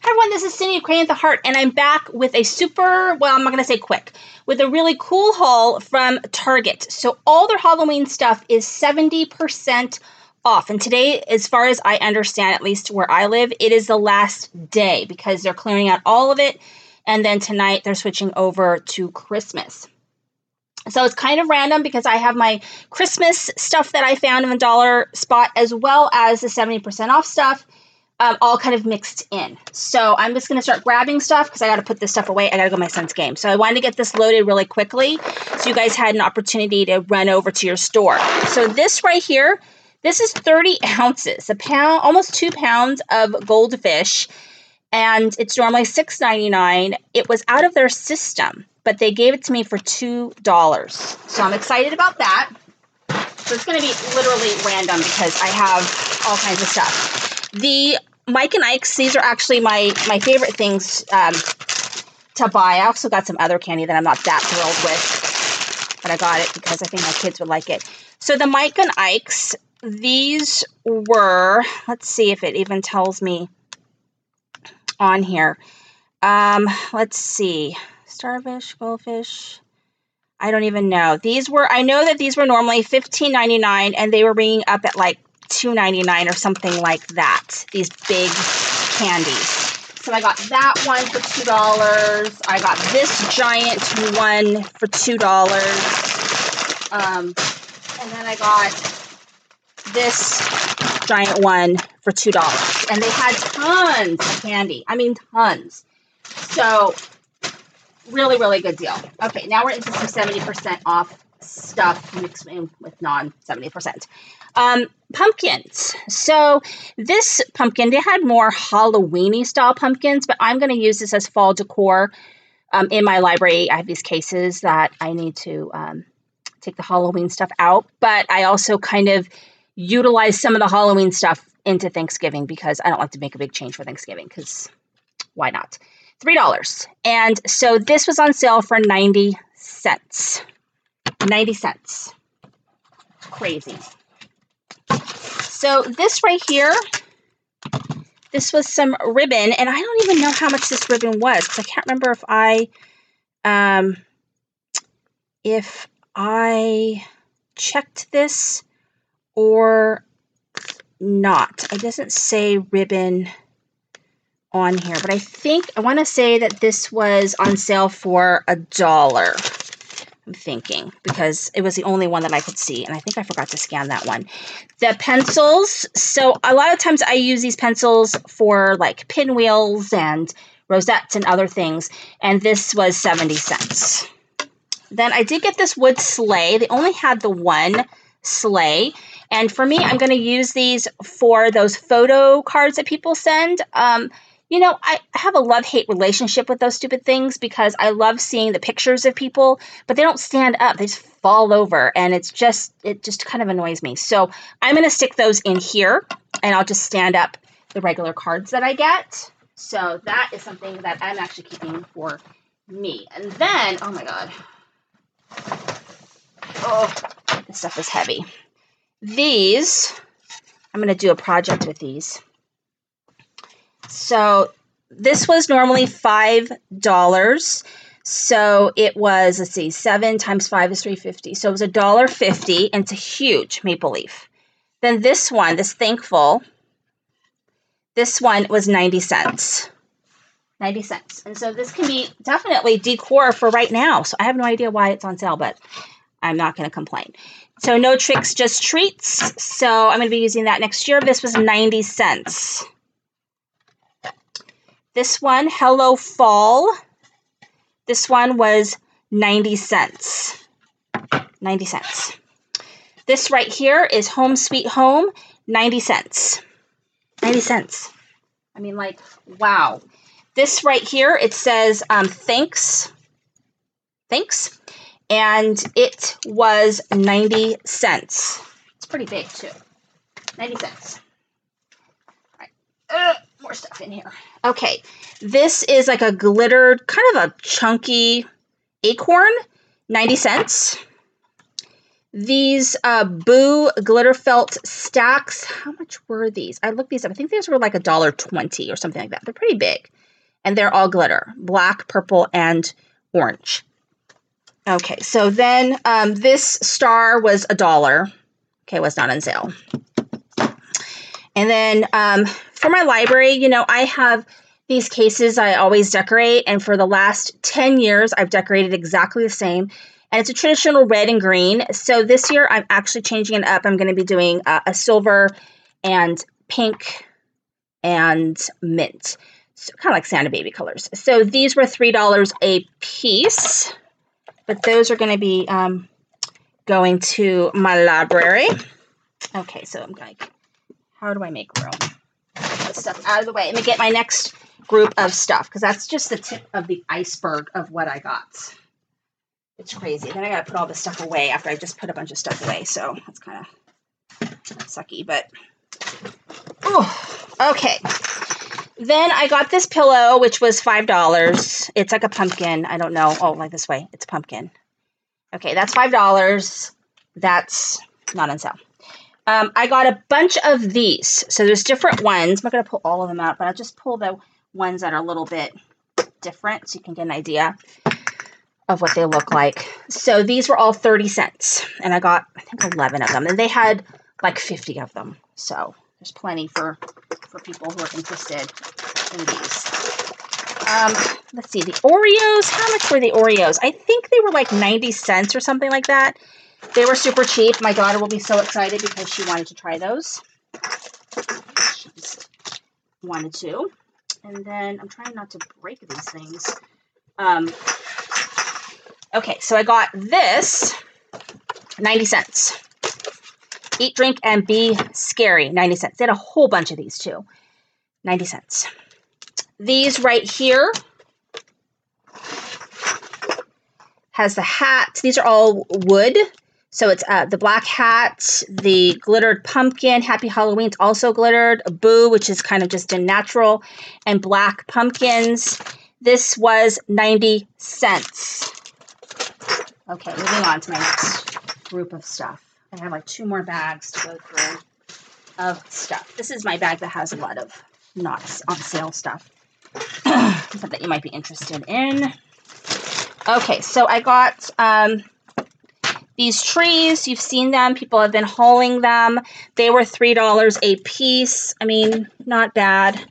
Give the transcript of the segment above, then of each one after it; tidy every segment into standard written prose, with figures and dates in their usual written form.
Hi everyone, this is Cindy of Creating the Heart, and I'm back with a super, well, I'm not going to say quick, with a really cool haul from Target. So all their Halloween stuff is 70% off. And today, as far as I understand, at least where I live, it is the last day because they're clearing out all of it. And then tonight they're switching over to Christmas. So it's kind of random because I have my Christmas stuff that I found in the dollar spot as well as the 70% off stuff. All kind of mixed in. So I'm just going to start grabbing stuff because I got to put this stuff away. I got to go to my son's game. So I wanted to get this loaded really quickly so you guys had an opportunity to run over to your store. So this right here, this is 30 ounces, a pound, almost 2 pounds of goldfish, and it's normally $6.99. It was out of their system, but they gave it to me for $2. So I'm excited about that. So it's going to be literally random because I have all kinds of stuff. The Mike and Ike's, these are actually my favorite things to buy. I also got some other candy that I'm not that thrilled with, but I got it because I think my kids would like it. So the Mike and Ike's, these were, let's see if it even tells me on here. Let's see, starfish, goldfish, I don't even know. These were, I know that these were normally $15.99 and they were bringing up at like $2.99 or something like that. These big candies. So I got that one for $2. I got this giant one for $2. And then I got this giant one for $2. And they had tons of candy. I mean, tons. So really, really good deal. Okay, now we're into some 70% off stuff mixed in with non-70%. Pumpkins. So this pumpkin, they had more Halloween-y style pumpkins, but I'm going to use this as fall decor. In my library, I have these cases that I need to take the Halloween stuff out, but I also kind of utilize some of the Halloween stuff into Thanksgiving because I don't like to make a big change for Thanksgiving because why not? $3. And so this was on sale for 90 cents. 90 cents. Crazy. So this right here, this was some ribbon, and I don't even know how much this ribbon was because I can't remember if I checked this or not. It doesn't say ribbon on here, but I want to say that this was on sale for $1. I'm thinking because it was the only one that I could see, and I think I forgot to scan that one. The pencils, so a lot of times I use these pencils for like pinwheels and rosettes and other things, and this was 70 cents. Then I did get this wood sleigh. They only had the one sleigh, and for me, I'm going to use these for those photo cards that people send. You know, I have a love-hate relationship with those stupid things because I love seeing the pictures of people, but they don't stand up. They just fall over, and it just kind of annoys me. So I'm going to stick those in here, and I'll just stand up the regular cards that I get. So that is something that I'm actually keeping for me. And then, oh my God. Oh, this stuff is heavy. These, I'm going to do a project with these. So this was normally $5. So it was, let's see, 7 times 5 is $3.50. So it was $1.50, and it's a huge maple leaf. Then this one, this Thankful, this one was 90 cents. 90 cents. And so this can be definitely decor for right now. So I have no idea why it's on sale, but I'm not going to complain. So no tricks, just treats. So I'm going to be using that next year. This was 90 cents. This one, Hello Fall, this one was 90 cents. 90 cents. This right here is Home Sweet Home, 90 cents. 90 cents. I mean, like, wow. This right here, it says thanks. Thanks. And it was 90 cents. It's pretty big, too. 90 cents. All right. More stuff in here. Okay, this is like a glittered, kind of a chunky acorn, 90 cents. These Boo glitter felt stacks. How much were these? I looked these up. I think these were like $1.20 or something like that. They're pretty big. And they're all glitter. Black, purple, and orange. Okay, so then this star was $1. Okay, it was not on sale. And then for my library, you know, I have these cases I always decorate. And for the last 10 years, I've decorated exactly the same. And it's a traditional red and green. So this year, I'm actually changing it up. I'm going to be doing a silver and pink and mint. So kind of like Santa baby colors. So these were $3 a piece. But those are going to be going to my library. Okay, so I'm going to... How do I make room? Get this stuff out of the way. Let me get my next group of stuff, because that's just the tip of the iceberg of what I got. It's crazy. Then I got to put all this stuff away after I just put a bunch of stuff away. So that's kind of sucky, but... Oh, okay. Then I got this pillow, which was $5. It's like a pumpkin. I don't know. Oh, like this way. It's a pumpkin. Okay, that's $5. That's not on sale. I got a bunch of these. So there's different ones. I'm not going to pull all of them out, but I'll just pull the ones that are a little bit different so you can get an idea of what they look like. So these were all 30 cents. And I got, I think, 11 of them. And they had like 50 of them. So there's plenty for people who are interested in these. Let's see, the Oreos. How much were the Oreos? I think they were like 90 cents or something like that. They were super cheap. My daughter will be so excited because she wanted to try those. She just wanted to. And then I'm trying not to break these things. Okay, so I got this, 90 cents. Eat, drink, and be scary, 90 cents. They had a whole bunch of these too, 90 cents. These right here has the hat. These are all wood. So it's the black hat, the glittered pumpkin, Happy Halloween's also glittered, a Boo, which is kind of just a natural, and black pumpkins. This was 90 cents. Okay, moving on to my next group of stuff. I have like 2 more bags to go through of stuff. This is my bag that has a lot of not on sale stuff that you might be interested in. Okay, so I got these trees. You've seen them. People have been hauling them. They were $3 a piece. I mean, not bad.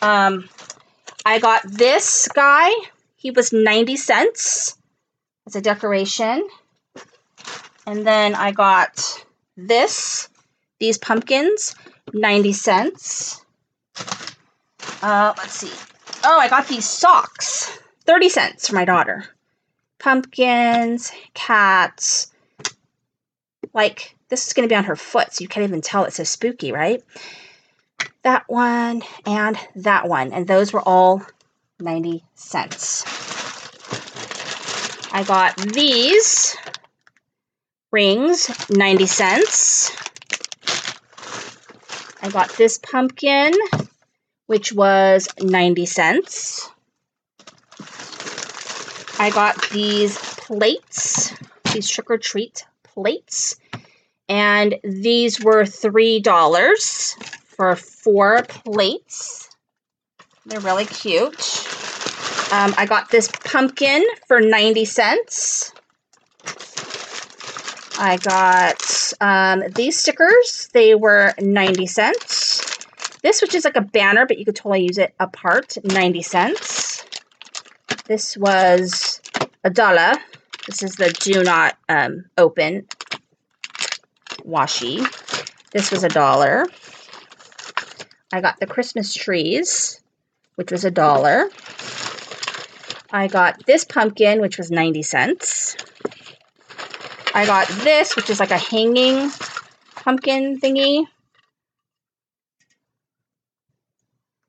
I got this guy. He was 90 cents. It's a decoration. And then I got these pumpkins, 90 cents. Let's see. Oh, I got these socks, 30 cents for my daughter. Pumpkins, cats. Like, this is going to be on her foot, so you can't even tell. It's so spooky, right? That one and that one. And those were all 90 cents. I got these rings, 90 cents. I got this pumpkin, which was 90 cents. I got these plates, these trick-or-treat plates, and these were $3 for 4 plates. They're really cute. I got this pumpkin for 90 cents. I got these stickers. They were 90 cents. This, which is like a banner, but you could totally use it apart, 90 cents. This was $1. This is the do not open washi. This was $1. I got the Christmas trees, which was $1. I got this pumpkin, which was 90 cents. I got this, which is like a hanging pumpkin thingy.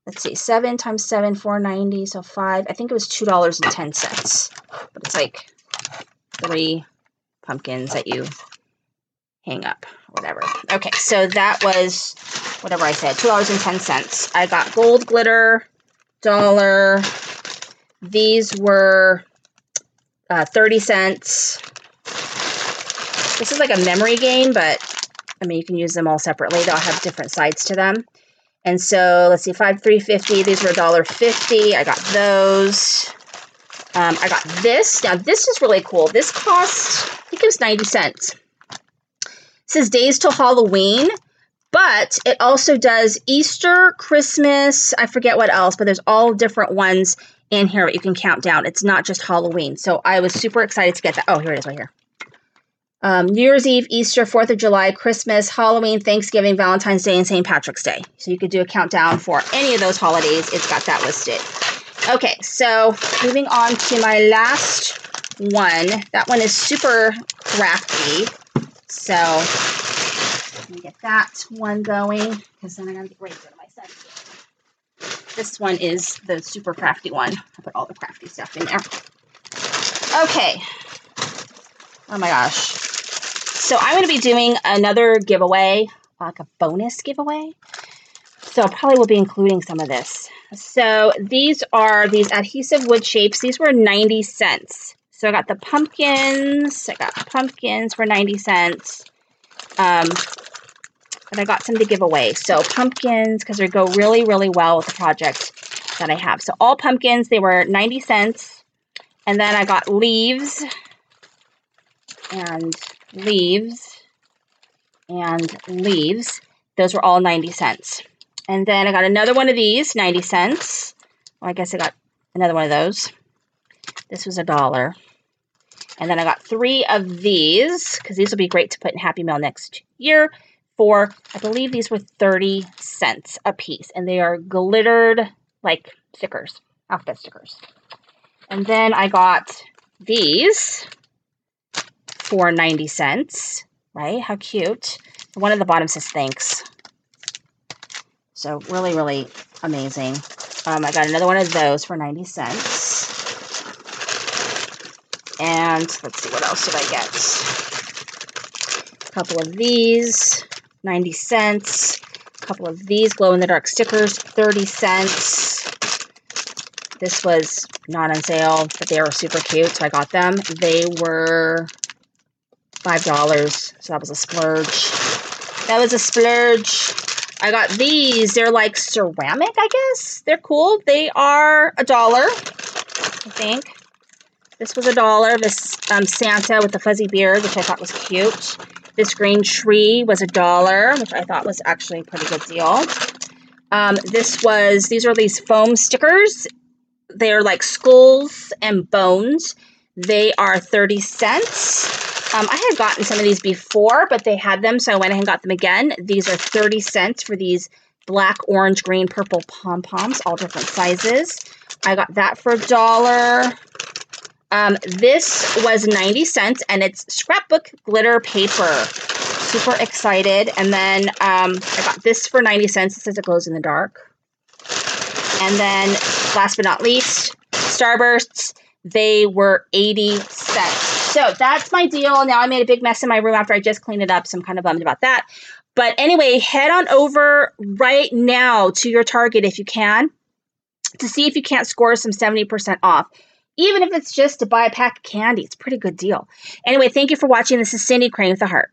Let's see, 7 times 7, $4.90, so 5. I think it was $2.10. But it's like 3 pumpkins that you hang up, whatever. Okay, so that was whatever I said, $2.10. I got gold glitter, $1. These were 30 cents. This is like a memory game, but I mean, you can use them all separately. They'll have different sides to them. And so let's see, 5, 3.50. These were $1.50. I got those. I got this. Now this is really cool. This cost, I think it was 90 cents. It says Days Till Halloween, but it also does Easter, Christmas, I forget what else, but there's all different ones in here that you can count down. It's not just Halloween. So I was super excited to get that. Oh, here it is right here. New Year's Eve, Easter, 4th of July, Christmas, Halloween, Thanksgiving, Valentine's Day, and St. Patrick's Day. So you could do a countdown for any of those holidays. It's got that listed. Okay, so moving on to my last one. That one is super crafty. So let me get that one going, because then I gotta get ready to go to my son's. This one is the super crafty one. I put all the crafty stuff in there. Okay. Oh my gosh. So I'm going to be doing another giveaway, like a bonus giveaway. So I probably will be including some of this. So these are these adhesive wood shapes. These were 90 cents. So I got the pumpkins. I got pumpkins for 90 cents. And I got some to give away. So pumpkins, because they go really, really well with the project that I have. So all pumpkins, they were 90 cents. And then I got leaves and leaves and leaves. Those were all 90 cents. And then I got another one of these, 90 cents. Well, I guess I got another one of those. This was $1. And then I got 3 of these, because these will be great to put in Happy Mail next year for, I believe these were 30 cents a piece. And they are glittered, like stickers, alphabet stickers. And then I got these for 90 cents, right? How cute. The one at the bottom says thanks. So really, really amazing. I got another one of those for 90 cents. And let's see, what else did I get? A couple of these, 90 cents. A couple of these glow-in-the-dark stickers, 30 cents. This was not on sale, but they were super cute, so I got them. They were $5, so that was a splurge. That was a splurge. I got these. They're like ceramic, I guess. They're cool. They are $1, I think. This was $1. This Santa with the fuzzy beard, which I thought was cute. This green tree was $1, which I thought was actually a pretty good deal. These are these foam stickers. They're like skulls and bones. They are 30 cents. I had gotten some of these before, but they had them, so I went ahead and got them again. These are 30 cents for these black, orange, green, purple pom-poms, all different sizes. I got that for $1. This was 90 cents, and it's scrapbook glitter paper. Super excited. And then I got this for 90 cents. It says it glows in the dark. And then, last but not least, Starbursts. They were 80 cents. So that's my deal. Now I made a big mess in my room after I just cleaned it up, so I'm kind of bummed about that. But anyway, head on over right now to your Target if you can to see if you can't score some 70% off. Even if it's just to buy a pack of candy, it's a pretty good deal. Anyway, thank you for watching. This is Cindy Crane with the Heart.